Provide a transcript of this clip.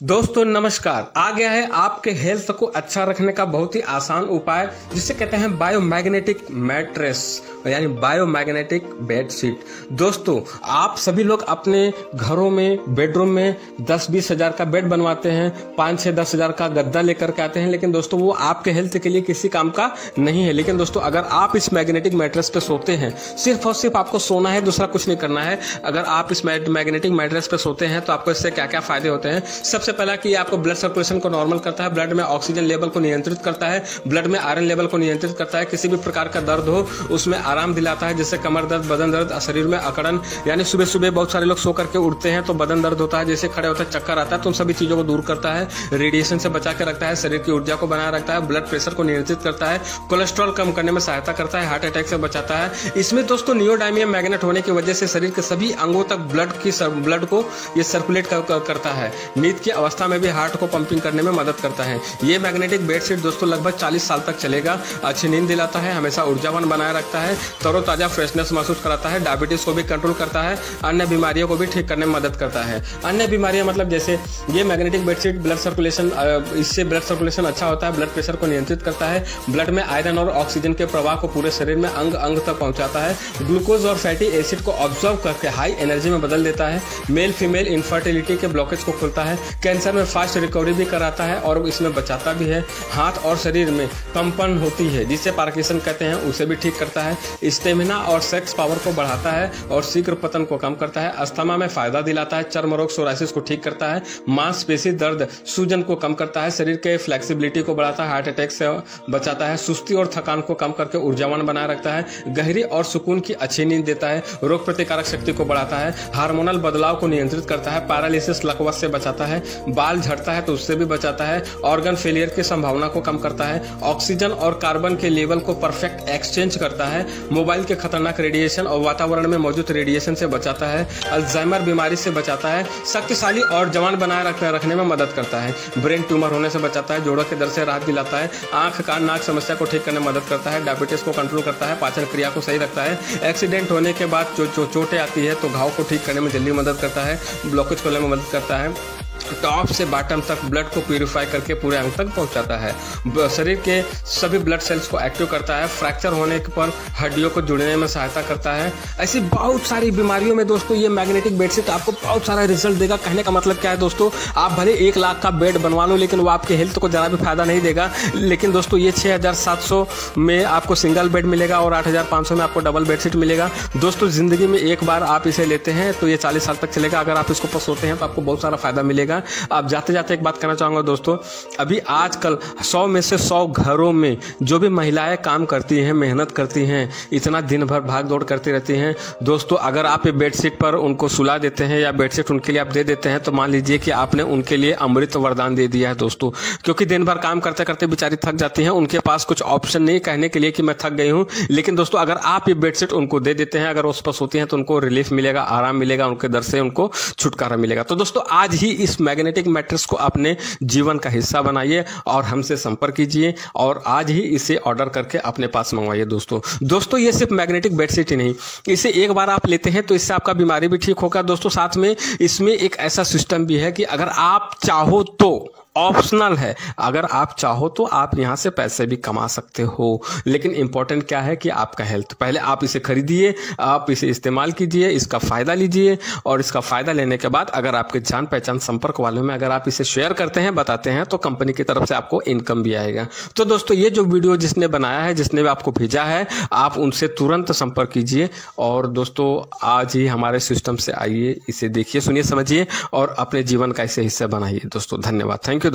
दोस्तों नमस्कार। आ गया है आपके हेल्थ को अच्छा रखने का बहुत ही आसान उपाय, जिसे कहते हैं बायोमैग्नेटिक मैट्रेस यानी बायोमैग्नेटिक बेडशीट। दोस्तों आप सभी लोग अपने घरों में बेडरूम में 10-20 हजार का बेड बनवाते हैं, 5-6-10 हजार का गद्दा लेकर के आते हैं, लेकिन दोस्तों वो आपके हेल्थ के लिए किसी काम का नहीं है। लेकिन दोस्तों अगर आप इस मैग्नेटिक मैट्रेस पे सोते हैं, सिर्फ और सिर्फ आपको सोना है, दूसरा कुछ नहीं करना है। अगर आप इस मैग्नेटिक मैट्रेस पे सोते हैं तो आपको इससे क्या क्या फायदे होते हैं। सबसे पहला कि आपको ब्लड सर्कुलेशन को नॉर्मल करता है, ब्लड में ऑक्सीजन लेवल को नियंत्रित करता है, ब्लड में आयरन लेवल को नियंत्रित करता है, किसी भी प्रकार का दर्द हो उसमें आराम दिलाता है, जैसे कमर दर्द, बदन दर्द, शरीर में अकड़न, यानी सुबह सुबह बहुत सारे लोग सो करके उठते हैं तो बदन दर्द होता है, जैसे खड़े होते हैं चक्कर आता है, तो उन सभी चीजों को दूर करता है, रेडिएशन से बचा के रखता है, शरीर की ऊर्जा को बनाए रखता है, ब्लड प्रेशर को नियंत्रित करता है, कोलेस्ट्रॉल कम करने में सहायता करता है, हार्ट अटैक से बचाता है। इसमें दोस्तों नियोडायमियम मैग्नेट होने की वजह से शरीर के सभी अंगों तक ब्लड को ये सर्कुलेट करता है। नींद की अवस्था में भी हार्ट को पंपिंग करने में मदद करता है। ये मैग्नेटिक बेडशीट दोस्तों लगभग 40 साल तक चलेगा, अच्छी नींद दिलाता है, हमेशा ऊर्जावान बनाए रखता है, तरोताजा फ्रेशनेस महसूस कराता है, डायबिटीज को भी कंट्रोल करता है, अन्य बीमारियों को भी ठीक करने में मदद करता है। अन्य बीमारियां मतलब जैसे ये मैग्नेटिक बेडशीट ब्लड सर्कुलेशन, इससे ब्लड सर्कुलेशन अच्छा होता है, ब्लड प्रेशर को नियंत्रित करता है, ब्लड में आयरन और ऑक्सीजन के प्रवाह को पूरे शरीर में अंग अंग तक पहुंचाता है, ग्लूकोज और फैटी एसिड को ऑब्जर्व करके हाई एनर्जी में बदल देता है, मेल फीमेल इनफर्टिलिटी के ब्लॉकेज को खोलता है, कैंसर में फास्ट रिकवरी भी कराता है और इसमें बचाता भी है। हाथ और शरीर में कंपन होती है जिसे पार्किंसन कहते हैं, उसे भी ठीक करता है, स्टेमिना और सेक्स पावर को बढ़ाता है और शीघ्र पतन को कम करता है, अस्थमा में फायदा दिलाता है, चर्म रोग सोराइसिस को ठीक करता है, मांसपेशी दर्द सूजन को कम करता है, शरीर के फ्लेक्सिबिलिटी को बढ़ाता है, हार्ट अटैक से बचाता है, सुस्ती और थकान को कम करके ऊर्जावान बनाए रखता है, गहरी और सुकून की अच्छी नींद देता है, रोग प्रतिकारक शक्ति को बढ़ाता है, हार्मोनल बदलाव को नियंत्रित करता है, पैरालिसिस लकवा से बचाता है, बाल झड़ता है तो उससे भी बचाता है, ऑर्गन फेलियर की संभावना को कम करता है, ऑक्सीजन और कार्बन के लेवल को परफेक्ट एक्सचेंज करता है, मोबाइल के खतरनाक रेडिएशन और वातावरण में मौजूद रेडिएशन से बचाता है, अल्जाइमर बीमारी से बचाता है, शक्तिशाली और जवान बनाए रखने में मदद करता है, ब्रेन ट्यूमर होने से बचाता है, जोड़ों के दर्द से राहत दिलाता है, आंख कान नाक समस्या को ठीक करने में मदद करता है, डायबिटीज को कंट्रोल करता है, पाचन क्रिया को सही रखता है, एक्सीडेंट होने के बाद चोटें आती है तो घाव को ठीक करने में जल्दी मदद करता है, ब्लॉकेज खोलने में मदद करता है, टॉप से बॉटम तक ब्लड को प्यूरिफाई करके पूरे अंग तक पहुंचाता है, शरीर के सभी ब्लड सेल्स को एक्टिव करता है, फ्रैक्चर होने पर हड्डियों को जुड़ने में सहायता करता है। ऐसी बहुत सारी बीमारियों में दोस्तों ये मैग्नेटिक बेडशीट आपको बहुत सारा रिजल्ट देगा। कहने का मतलब क्या है दोस्तों, आप भले 1 लाख का बेड बनवा लो लेकिन वो आपके हेल्थ को जरा भी फायदा नहीं देगा। लेकिन दोस्तों ये 6700 में आपको सिंगल बेड मिलेगा और 8500 में आपको डबल बेडशीट मिलेगा। दोस्तों जिंदगी में एक बार आप इसे लेते हैं तो ये 40 साल तक चलेगा। अगर आप इसको सोते हैं तो आपको बहुत सारा फायदा मिलेगा। अब जाते जाते एक बात कहना चाहूँगा दोस्तों, अभी आजकल 100 में से 100 घरों में जो भी महिलाएं काम करती हैं, मेहनत करती हैं, इतना दिन भर भाग दौड़ करती रहती हैं दोस्तों, अगर आप ये बेडशीट पर उनको सुला देते हैं या बेडशीट उनके लिए आप दे देते हैं तो मान लीजिए कि आपने उनके लिए अमृत वरदान दे दिया है दोस्तों। क्योंकि दिन भर काम करते करते बेचारी थक जाती हैं, उनके पास कुछ ऑप्शन नहीं कहने के लिए कि मैं थक गई हूँ। लेकिन दोस्तों अगर आप ये बेडशीट उनको दे देते हैं, अगर उस पर सोती हैं तो उनको रिलीफ मिलेगा, आराम मिलेगा, उनके दर्द से उनको छुटकारा मिलेगा। तो दोस्तों आज ही इस मैग्नेटिक मैट्रेस को अपने जीवन का हिस्सा बनाइए और हमसे संपर्क कीजिए और आज ही इसे ऑर्डर करके अपने पास मंगवाइए दोस्तों ये सिर्फ मैग्नेटिक बेडशीट ही नहीं, इसे एक बार आप लेते हैं तो इससे आपका बीमारी भी ठीक होगा दोस्तों। साथ में इसमें एक ऐसा सिस्टम भी है कि अगर आप चाहो तो, ऑप्शनल है, अगर आप चाहो तो आप यहाँ से पैसे भी कमा सकते हो। लेकिन इंपॉर्टेंट क्या है कि आपका हेल्थ। पहले आप इसे खरीदिए, आप इसे इस्तेमाल कीजिए, इसका फायदा लीजिए और इसका फायदा लेने के बाद अगर आपके जान पहचान संपर्क वालों में अगर आप इसे शेयर करते हैं, बताते हैं, तो कंपनी की तरफ से आपको इनकम भी आएगा। तो दोस्तों ये जो वीडियो जिसने बनाया है, जिसने भी आपको भेजा है, आप उनसे तुरंत संपर्क कीजिए और दोस्तों आज ही हमारे सिस्टम से आइए, इसे देखिए, सुनिए, समझिए और अपने जीवन का इसे हिस्सा बनाइए दोस्तों। धन्यवाद, थैंक यू।